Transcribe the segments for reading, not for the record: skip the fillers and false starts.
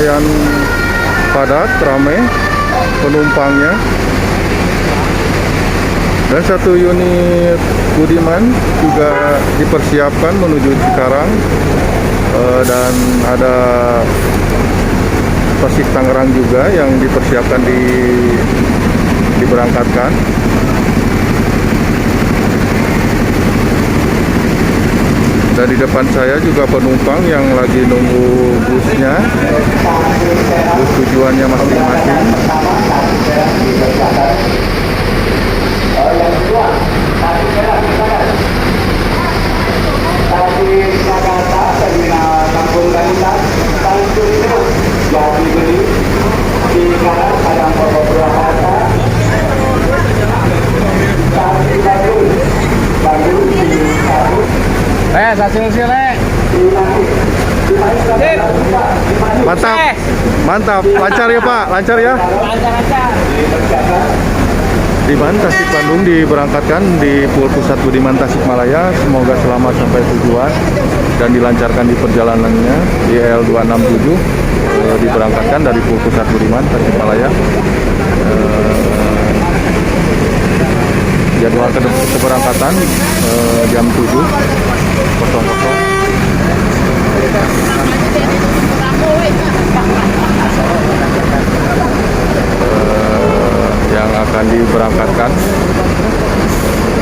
lumayan padat, ramai penumpangnya. Dan satu unit Budiman juga dipersiapkan menuju Cikarang, dan ada Tasik Tangerang juga yang dipersiapkan diberangkatkan. Dan di depan saya juga penumpang yang lagi nunggu busnya, bus tujuannya masing-masing. Mantap, mantap, lancar ya Pak, lancar ya. Budiman Tasik Bandung diberangkatkan di Pusat Budiman Tasikmalaya. Semoga selamat sampai tujuan dan dilancarkan di perjalanannya. Di L267 diberangkatkan dari Pusat Budiman Tasikmalaya. Jadwal keberangkatan jam 7.00. Yang akan diberangkatkan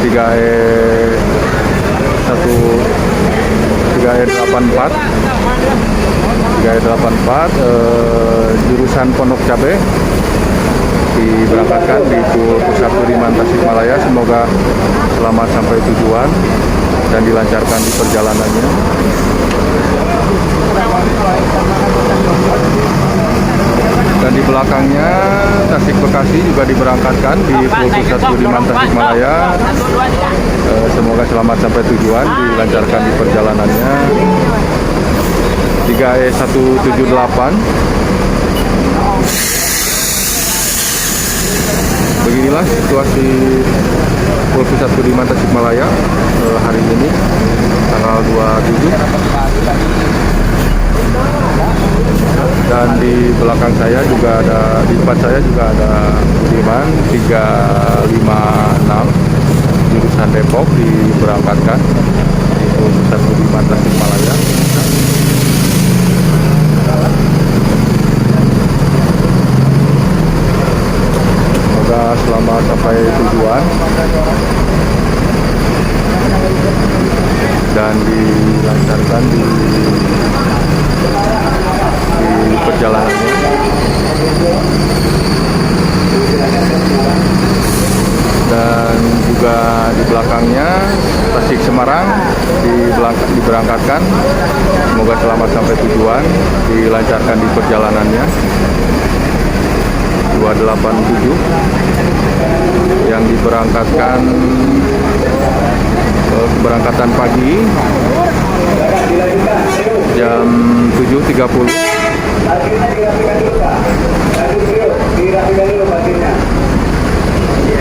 3E84 jurusan Pondok Cabe diberangkatkan di Pusat Budiman Tasikmalaya. Semoga selamat sampai tujuan dan dilancarkan di perjalanannya. Dan di belakangnya Tasik Bekasi juga diberangkatkan di Pusat Budiman Tasikmalaya. Semoga selamat sampai tujuan, dilancarkan di perjalanannya. 3E178. Beginilah situasi Pusat Budiman Tasikmalaya hari ini, tanggal 27. Dan di belakang saya juga ada, di depan saya juga ada Budiman 356 jurusan Depok diberangkatkan di Pusat Budiman Tasikmalaya. Semoga selamat sampai tujuan dan dilancarkan di perjalanannya. Dan juga di belakangnya Tasik Semarang diberangkatkan. Semoga selamat sampai tujuan, dilancarkan di perjalanannya. 287 yang diberangkatkan keberangkatan pagi jam 7.30.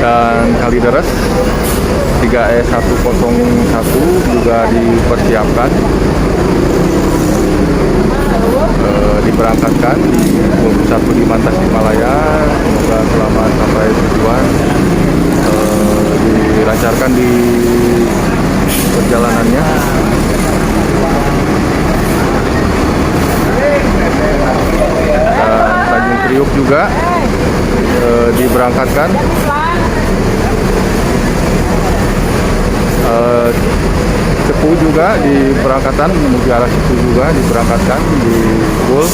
Dan Kalideres 3E101 juga dipersiapkan diberangkatkan di Pusat Budiman Tasikmalaya. Semoga selamat sampai tujuan, dilancarkan di perjalanannya. Dan Tanjung Priuk juga diberangkatkan. Cepu juga diberangkatkan menuju arah Cepu juga diberangkatkan di Bul.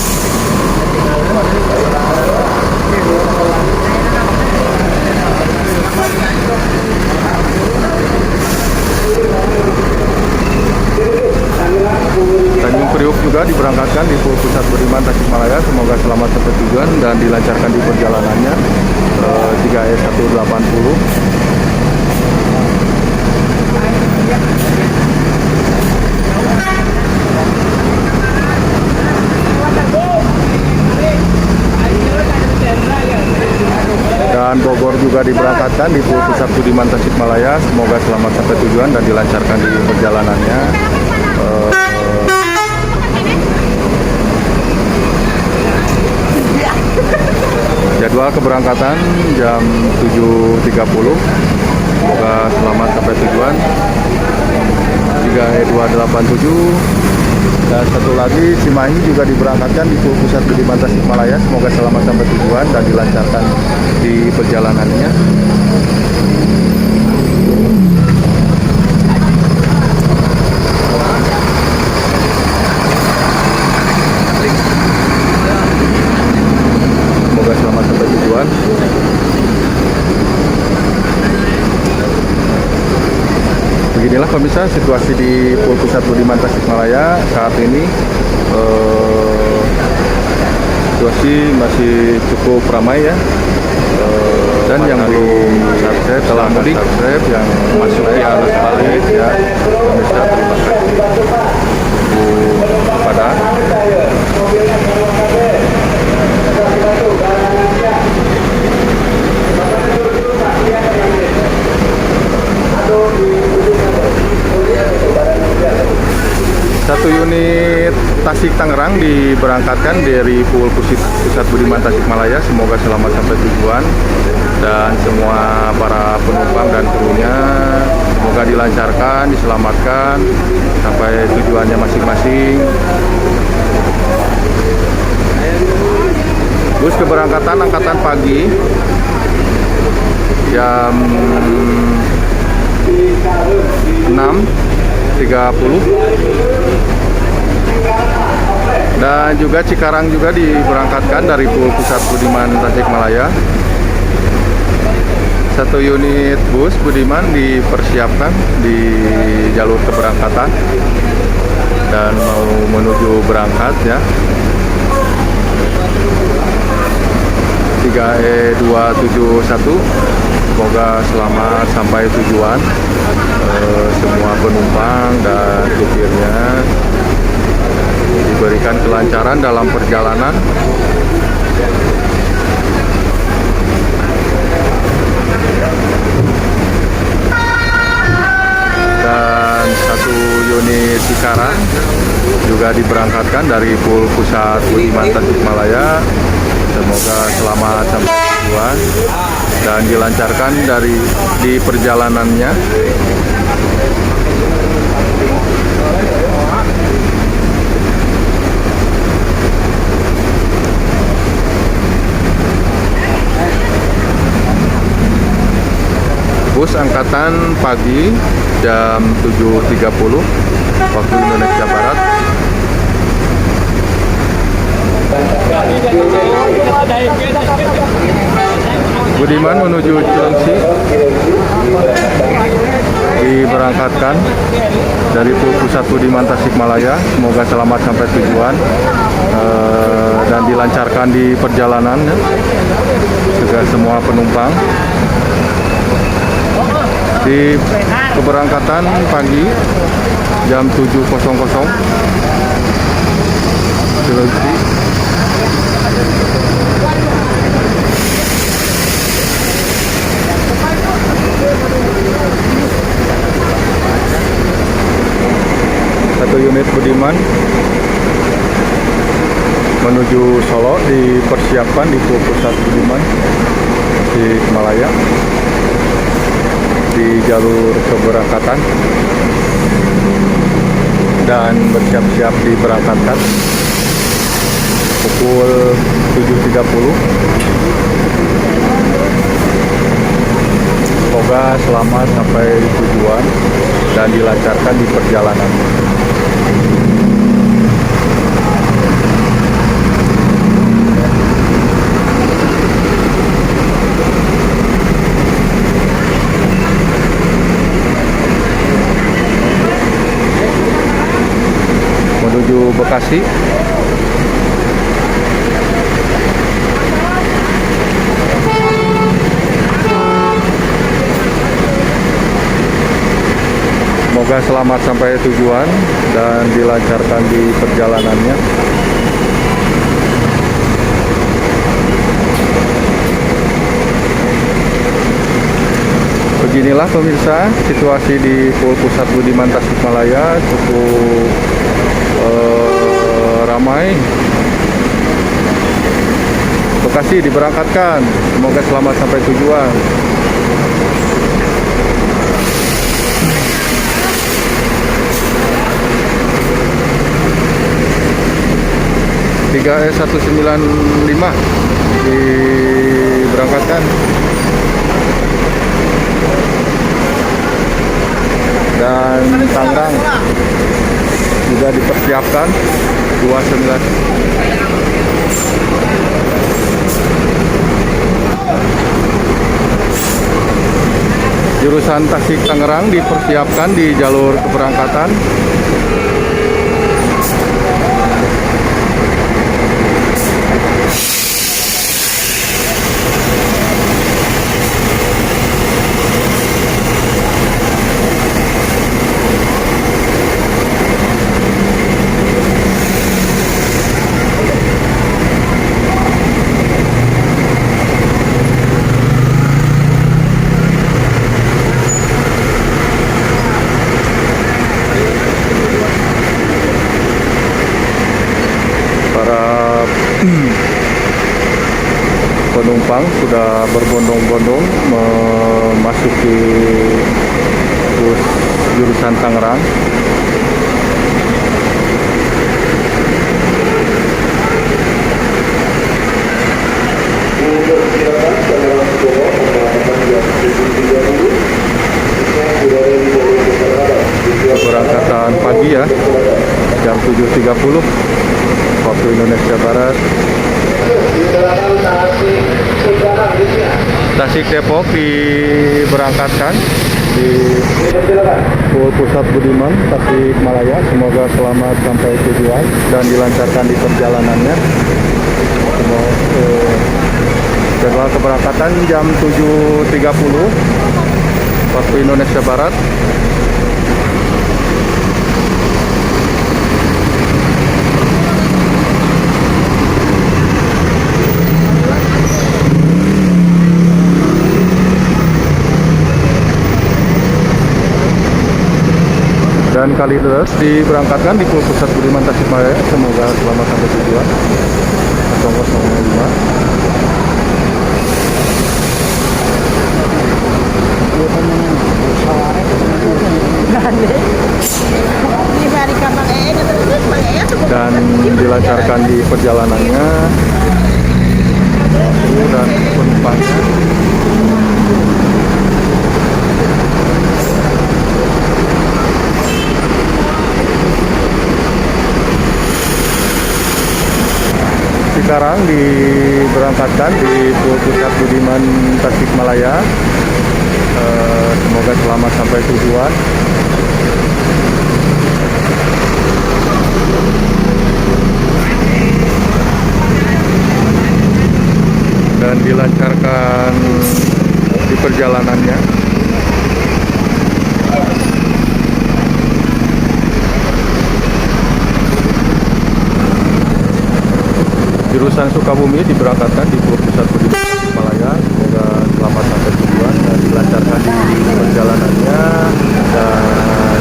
Tanjung Priuk juga diberangkatkan di Pusat Budiman Tasikmalaya. Semoga selamat sampai tujuan dan dilancarkan di perjalanannya. 3E180. Dan Bogor juga diberangkatkan di Pusat Budiman Tasikmalaya. Semoga selamat sampai tujuan dan dilancarkan di perjalanannya. Jadwal keberangkatan jam 7.30. Semoga selamat sampai tujuan. 3287. Dan satu lagi Cimahi juga diberangkatkan di Pusat Budiman Tasikmalaya. Semoga selamat sampai tujuan dan dilancarkan di perjalanannya. Semoga selamat sampai tujuan. Beginilah pemirsa situasi di Pusat Budiman Tasikmalaya saat ini. Situasi masih cukup ramai ya. Dan yang belum subscribe telah mudik, yang masuk di arus balik ya. Pemirsa terima kasih kepada satu unit Tasik Tangerang diberangkatkan dari Pusat Budiman Tasikmalaya. Semoga selamat sampai tujuan dan semua para penumpang dan krunya semoga dilancarkan, diselamatkan sampai tujuannya masing-masing. Bus keberangkatan angkatan pagi jam 6.30 dan juga Cikarang juga diberangkatkan dari Pusat Budiman Tasikmalaya. Satu unit bus Budiman dipersiapkan di jalur keberangkatan dan mau menuju berangkat ya. 3E271. Semoga selamat sampai tujuan. Semua penumpang dan supirnya diberikan kelancaran dalam perjalanan. Dan satu unit Cikarang juga diberangkatkan dari Pusat Budiman Tasikmalaya. Semoga selamat sampai tujuan dan dilancarkan di perjalanannya. Bus angkatan pagi jam 7.30 waktu Indonesia Barat. Budiman menuju Cilengsi diberangkatkan dari Pusat Budiman Tasikmalaya. Semoga selamat sampai tujuan dan dilancarkan di perjalanan juga semua penumpang. Di keberangkatan pagi jam 7.00 Cilengsi. Satu unit Budiman menuju Solo dipersiapkan di Pusat Budiman Tasikmalaya di jalur keberangkatan dan bersiap-siap diberangkatkan pukul 7.30. Semoga selamat sampai tujuan dan dilancarkan di perjalanan. Menuju Bekasi. Semoga selamat sampai tujuan dan dilancarkan di perjalanannya. Beginilah pemirsa situasi di Pusat Budiman Tasikmalaya, cukup ramai. Bekasi diberangkatkan. Semoga selamat sampai tujuan. Tiga E195 diberangkatkan. Dan Tangerang juga dipersiapkan 29. Jurusan Tasik Tangerang dipersiapkan di jalur keberangkatan. Penumpang sudah berbondong-bondong memasuki bus jurusan Tangerang. Keberangkatan pagi ya, jam 7.30 waktu Indonesia Barat. Tasik Depok diberangkatkan di Pusat Budiman Tasik Malaya. Semoga selamat sampai tujuan dan dilancarkan di perjalanannya. Jadwal keberangkatan jam 7.30 waktu Indonesia Barat. Dan Kalideres diberangkatkan di Pusat Budiman Tasikmalaya. Semoga selamat sampai tujuan. 005. Dan dilancarkan di perjalanannya dan penumpangnya. Sekarang diberangkatkan di Pusat Budiman Tasikmalaya. Semoga selamat sampai tujuan. Dan dilancarkan di perjalanannya. Jurusan Sukabumi diberangkatkan di Pusat Budiman Tasikmalaya. Semoga selamat sampai tujuan dan dilancarkan di perjalanannya. Dan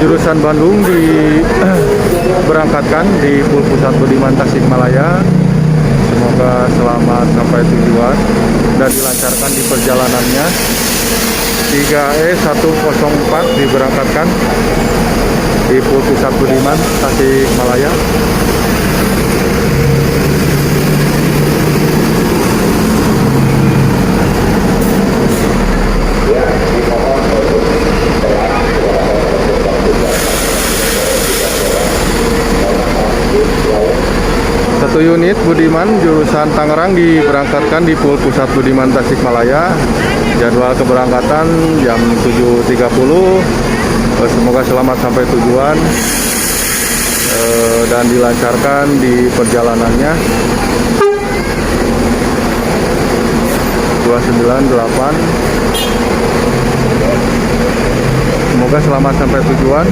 jurusan Bandung diberangkatkan di Pusat Budiman Tasikmalaya. Semoga selamat sampai tujuan dan dilancarkan di perjalanannya. 3E104 diberangkatkan di Pusat Budiman Tasikmalaya. Satu unit Budiman jurusan Tangerang diberangkatkan di Pusat Budiman Tasikmalaya. Jadwal keberangkatan jam 7.30. Semoga selamat sampai tujuan dan dilancarkan di perjalanannya. 298. Semoga selamat sampai tujuan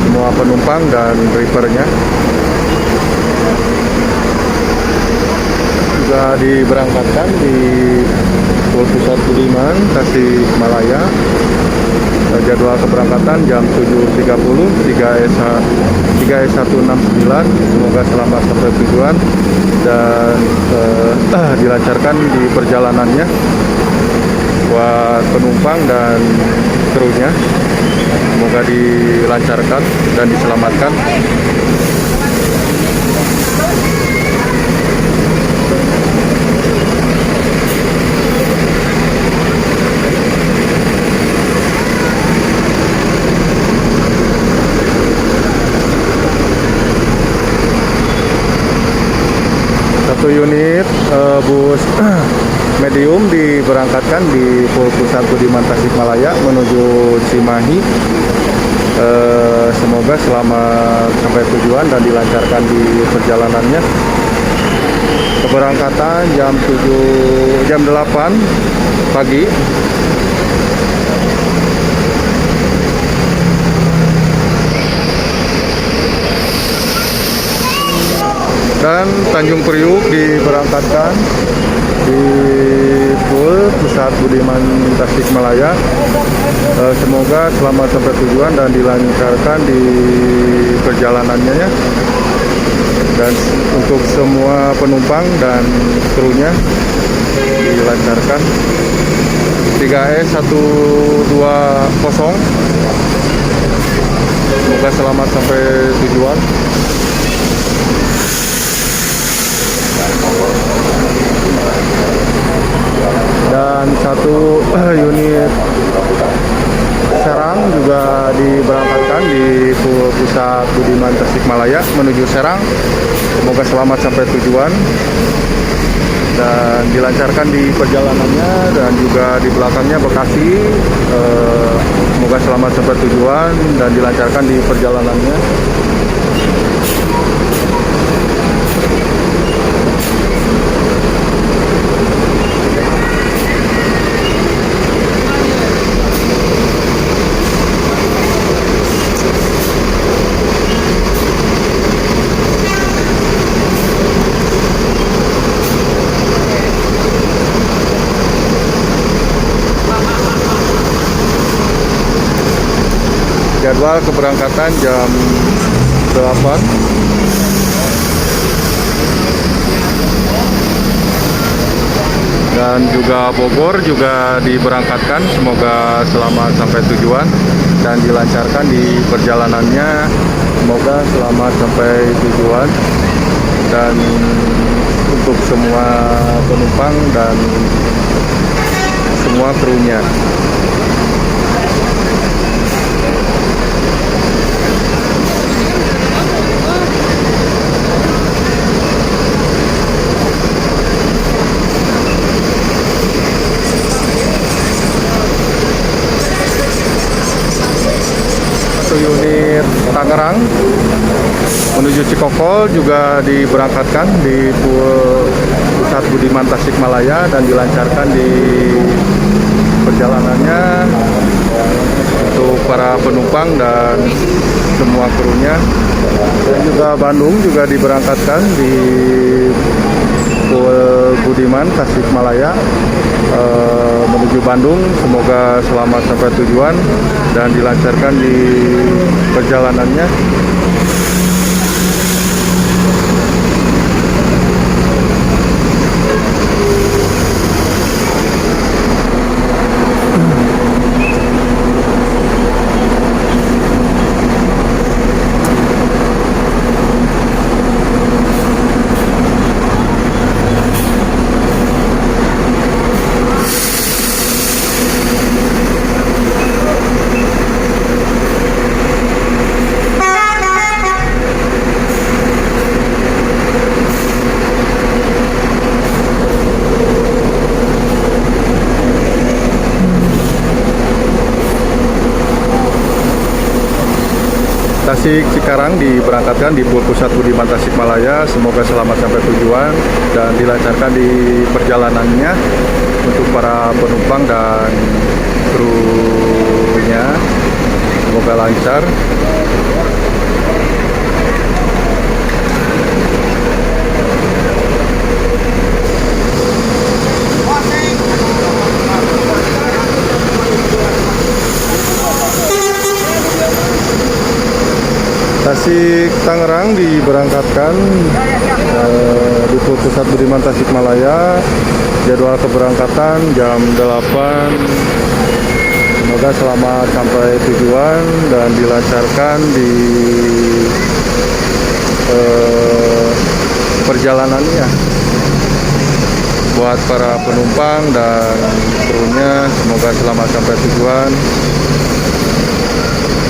semua penumpang dan drivernya. Juga diberangkatkan di Pul Pusat Budiman Tasikmalaya. Jadwal keberangkatan jam 7.30 3S169. Semoga selamat sampai tujuan dan dilancarkan di perjalanannya buat penumpang dan krunya. Semoga dilancarkan dan diselamatkan. Satu unit bus medium diberangkatkan di Pul Pusat Budiman Tasikmalaya menuju Cimahi. Semoga selamat sampai tujuan dan dilancarkan di perjalanannya. Keberangkatan jam 8 pagi. Dan Tanjung Priuk diberangkatkan di Pul Pusat Budiman Tasikmalaya. Semoga selamat sampai tujuan dan dilancarkan di perjalanannya ya. Dan untuk semua penumpang dan krunya dilancarkan. 3S120. Semoga selamat sampai tujuan. Dan satu unit Serang juga diberangkatkan di Pul Pusat Budiman Tasikmalaya menuju Serang. Semoga selamat sampai tujuan dan dilancarkan di perjalanannya. Dan juga di belakangnya Bekasi. Semoga selamat sampai tujuan dan dilancarkan di perjalanannya. Jadwal keberangkatan jam 8. Dan juga Bogor juga diberangkatkan. Semoga selamat sampai tujuan dan dilancarkan di perjalanannya. Semoga selamat sampai tujuan dan untuk semua penumpang dan semua krunya. Unit Tangerang menuju Cikokol juga diberangkatkan di Pul Pusat Budiman Tasikmalaya dan dilancarkan di perjalanannya untuk para penumpang dan semua krunya. Dan juga Bandung juga diberangkatkan di Pul Budiman Tasikmalaya menuju Bandung. Semoga selamat sampai tujuan dan dilancarkan di perjalanannya. Tasik Cikarang diberangkatkan di Pul Pusat Budiman Tasikmalaya. Semoga selamat sampai tujuan dan dilancarkan di perjalanannya untuk para penumpang dan krunya. semoga lancar. Tasik Tangerang diberangkatkan di Pusat Budiman Tasikmalaya. Jadwal keberangkatan jam 8. Semoga selamat sampai tujuan dan dilancarkan di perjalanannya. Buat para penumpang dan krunya, semoga selamat sampai tujuan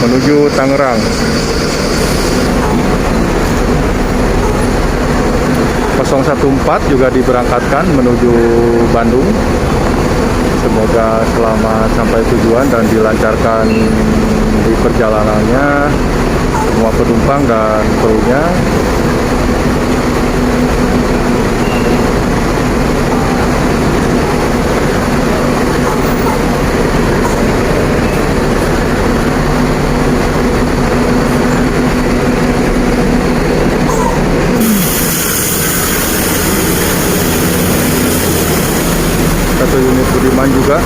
menuju Tangerang. 014 juga diberangkatkan menuju Bandung. Semoga selamat sampai tujuan dan dilancarkan di perjalanannya semua penumpang dan krunya. Satu unit Budiman juga.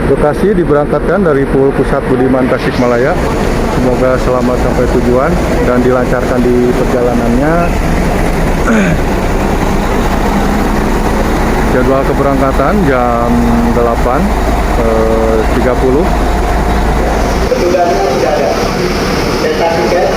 Bekasi diberangkatkan dari Pusat Budiman Tasikmalaya. Semoga selamat sampai tujuan dan dilancarkan di perjalanannya. Jadwal keberangkatan jam 8.30. Petugasnya sudah ada. Cetak tiket.